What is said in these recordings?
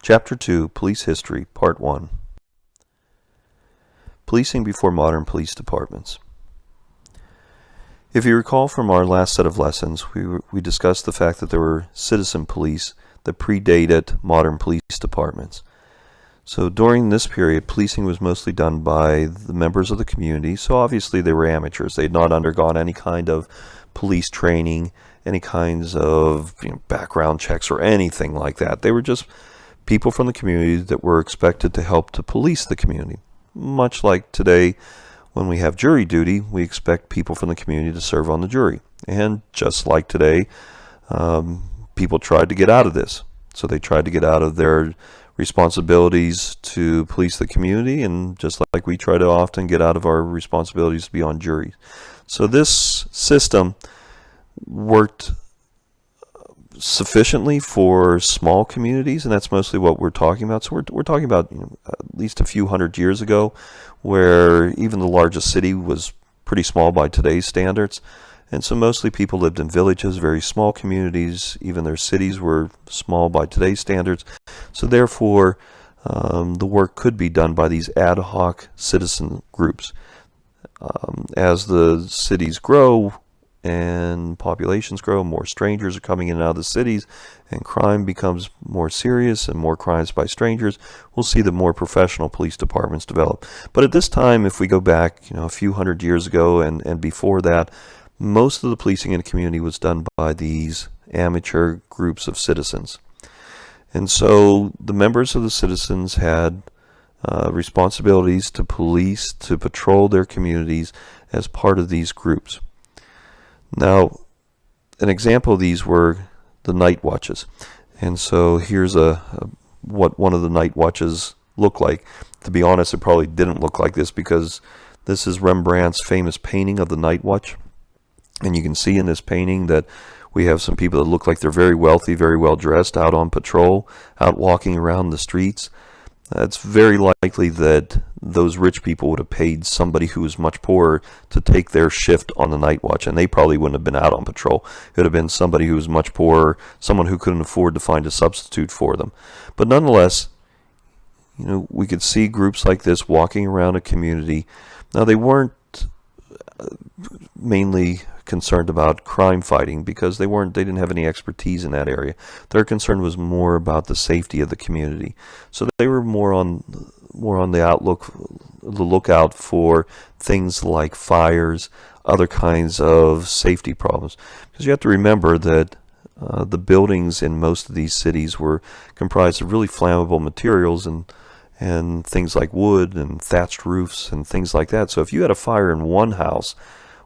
Chapter 2, Police History, Part 1. Policing before modern police departments. If you recall from our last set of lessons, we discussed the fact that there were citizen police that predated modern police departments. So during this period, policing was mostly done by the members of the community, so obviously they were amateurs. They had not undergone any kind of police training, any kinds of background checks or anything like that. They were just people from the community that were expected to help to police the community. Much like today, when we have jury duty, we expect people from the community to serve on the jury. And just like today, people tried to get out of this. So they tried to get out of their responsibilities to police the community, and just like we try to often get out of our responsibilities to be on juries. So this system worked sufficiently for small communities, and that's mostly what we're talking about. So we're talking about at least a few hundred years ago, where even the largest city was pretty small by today's standards. And so mostly people lived in villages, very small communities. Even their cities were small by today's standards. So therefore, the work could be done by these ad hoc citizen groups. As the cities grow and populations grow, more strangers are coming in and out of the cities, and crime becomes more serious and more crimes by strangers, we'll see that more professional police departments develop. But at this time, if we go back a few hundred years ago and before that, most of the policing in the community was done by these amateur groups of citizens. And so the members of the citizens had responsibilities to police, to patrol their communities as part of these groups. Now, an example of these were the night watches. And so here's what one of the night watches looked like. To be honest, it probably didn't look like this, because this is Rembrandt's famous painting of the night watch. And you can see in this painting that we have some people that look like they're very wealthy, very well dressed, out on patrol, out walking around the streets. It's very likely that those rich people would have paid somebody who was much poorer to take their shift on the night watch, and they probably wouldn't have been out on patrol. It would have been somebody who was much poorer, someone who couldn't afford to find a substitute for them. But nonetheless, we could see groups like this walking around a community. Now, they weren't mainly concerned about crime fighting, because they didn't have any expertise in that area. Their concern was more about the safety of the community. So they were more on the lookout for things like fires, other kinds of safety problems. Because you have to remember that the buildings in most of these cities were comprised of really flammable materials and things like wood and thatched roofs and things like that. So if you had a fire in one house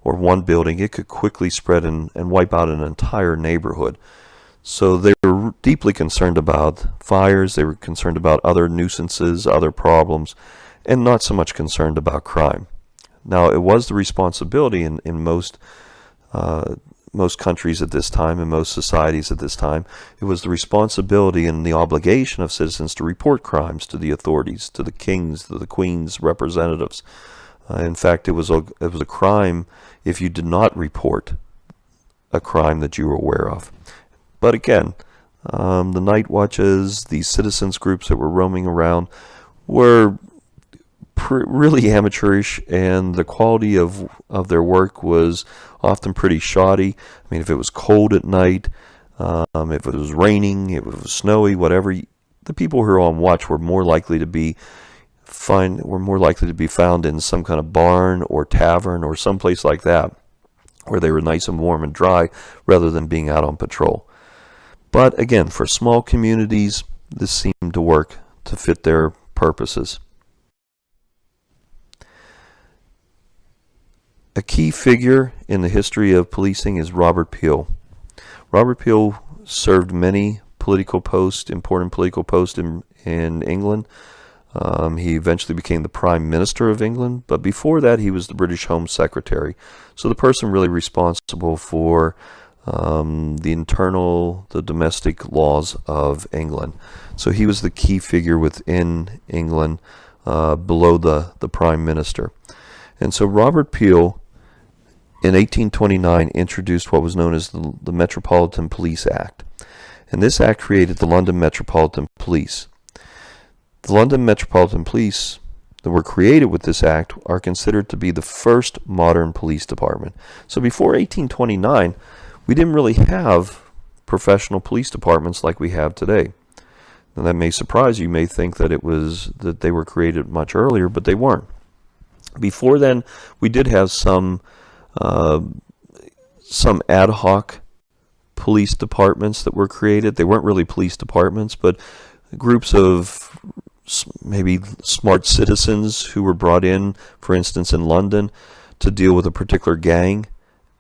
or one building, it could quickly spread and wipe out an entire neighborhood. So they were deeply concerned about fires, they were concerned about other nuisances, other problems, and not so much concerned about crime. Now, it was the responsibility in most countries at this time, and most societies at this time, it was the responsibility and the obligation of citizens to report crimes to the authorities, to the kings, to the queen's representatives. In fact, it was a crime if you did not report a crime that you were aware of. But again, the night watches, these citizens groups that were roaming around, were really amateurish, and the quality of their work was often pretty shoddy. I mean, if it was cold at night, if it was raining, if it was snowy, whatever, the people who were on watch were more likely to be found in some kind of barn or tavern or someplace like that, where they were nice and warm and dry, rather than being out on patrol. But again, for small communities, this seemed to work to fit their purposes. A key figure in the history of policing is Robert Peel. Robert Peel served many important political posts in England. He eventually became the Prime Minister of England, but before that he was the British Home Secretary. So the person really responsible for the domestic laws of England. So he was the key figure within England, below the Prime Minister. And so Robert Peel, in 1829, introduced what was known as the Metropolitan Police Act. And this act created the London Metropolitan Police. The London Metropolitan Police that were created with this act are considered to be the first modern police department. So before 1829, we didn't really have professional police departments like we have today. Now that may surprise you. You may think that they were created much earlier, but they weren't. Before then, we did have some ad hoc police departments that were created. They weren't really police departments, but groups of maybe smart citizens who were brought in, for instance, in London, to deal with a particular gang.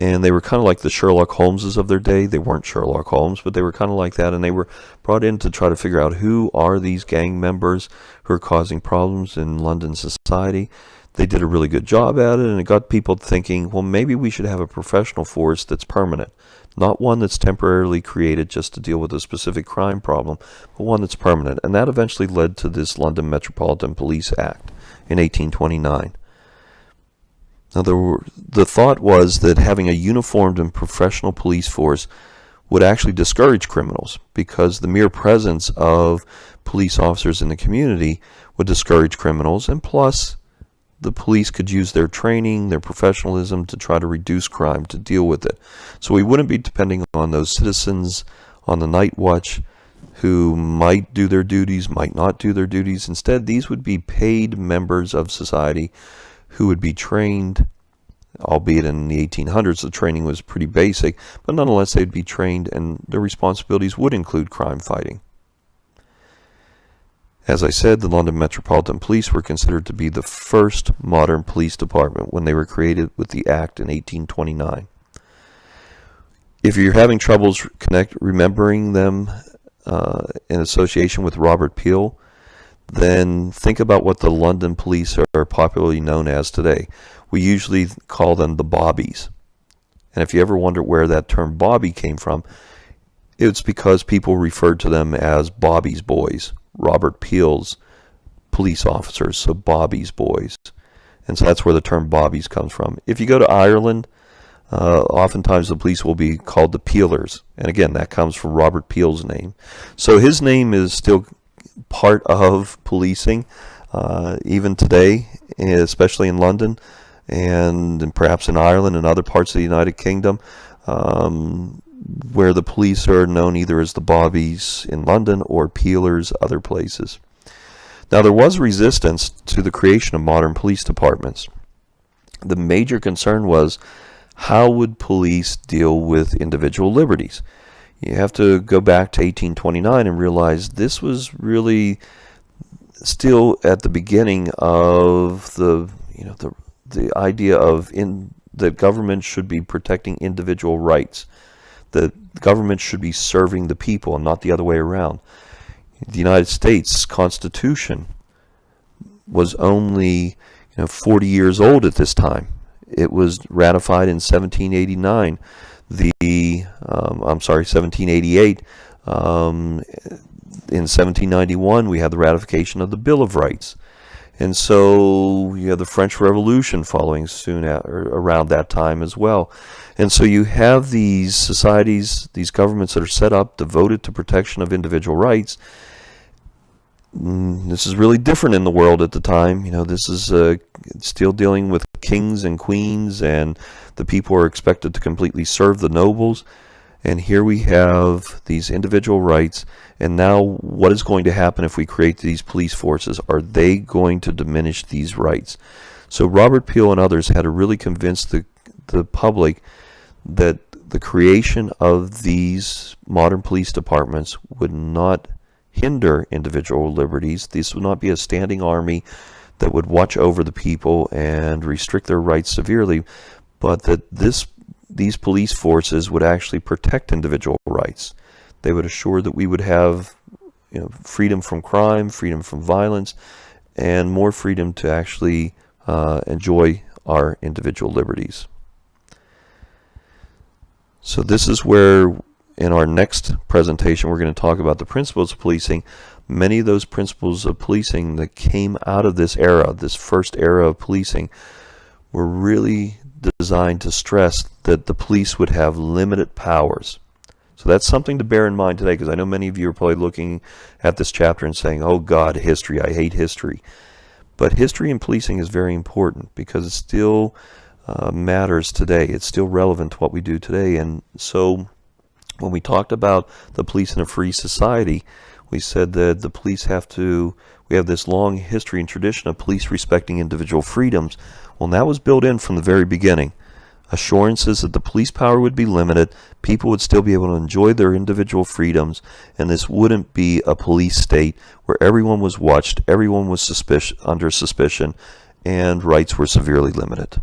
And they were kind of like the Sherlock Holmeses of their day. They weren't Sherlock Holmes, but they were kind of like that. And they were brought in to try to figure out who are these gang members who are causing problems in London society. They did a really good job at it, and it got people thinking, well, maybe we should have a professional force that's permanent. Not one that's temporarily created just to deal with a specific crime problem, but one that's permanent. And that eventually led to this London Metropolitan Police Act in 1829. Now, the thought was that having a uniformed and professional police force would actually discourage criminals, because the mere presence of police officers in the community would discourage criminals, and plus the police could use their training, their professionalism to try to reduce crime, to deal with it. So we wouldn't be depending on those citizens on the night watch who might do their duties, might not do their duties. Instead, these would be paid members of society who would be trained, albeit in the 1800s the training was pretty basic, but nonetheless they'd be trained, and their responsibilities would include crime fighting. As I said, the London Metropolitan Police were considered to be the first modern police department when they were created with the Act in 1829. If you're having troubles remembering them in association with Robert Peel, then think about what the London police are popularly known as today. We usually call them the bobbies. And if you ever wonder where that term bobby came from, it's because people referred to them as Bobby's boys, Robert Peel's police officers, so Bobby's boys. And so that's where the term bobbies comes from. If you go to Ireland, oftentimes the police will be called the Peelers. And again, that comes from Robert Peel's name. So his name is still part of policing even today, especially in London and perhaps in Ireland and other parts of the United Kingdom, where the police are known either as the bobbies in London or peelers other places. Now, there was resistance to the creation of modern police departments. The major concern was, how would police deal with individual liberties? You have to go back to 1829 and realize this was really still at the beginning of the idea of that government should be protecting individual rights. The government should be serving the people and not the other way around. The United States Constitution was only 40 years old at this time. It was ratified in 1789. 1788. In 1791, we had the ratification of the Bill of Rights. And so you have the French Revolution following soon around that time as well. And so you have these societies, these governments that are set up, devoted to protection of individual rights. This is really different in the world at the time. This is still dealing with kings and queens, and the people are expected to completely serve the nobles. And here we have these individual rights. And now what is going to happen if we create these police forces? Are they going to diminish these rights? So Robert Peel and others had to really convince the public that the creation of these modern police departments would not hinder individual liberties. This would not be a standing army that would watch over the people and restrict their rights severely, but that these police forces would actually protect individual rights. They would assure that we would have freedom from crime, freedom from violence, and more freedom to actually enjoy our individual liberties. So this is where, in our next presentation, we're going to talk about the principles of policing. Many of those principles of policing that came out of this era, this first era of policing, were really designed to stress that the police would have limited powers. So that's something to bear in mind today, because I know many of you are probably looking at this chapter and saying, oh God, history, I hate history. But history in policing is very important because it still matters today. It's still relevant to what we do today. And so when we talked about the police in a free society, we said that the police we have this long history and tradition of police respecting individual freedoms. Well, that was built in from the very beginning. Assurances that the police power would be limited, people would still be able to enjoy their individual freedoms, and this wouldn't be a police state where everyone was watched, everyone was under suspicion, and rights were severely limited.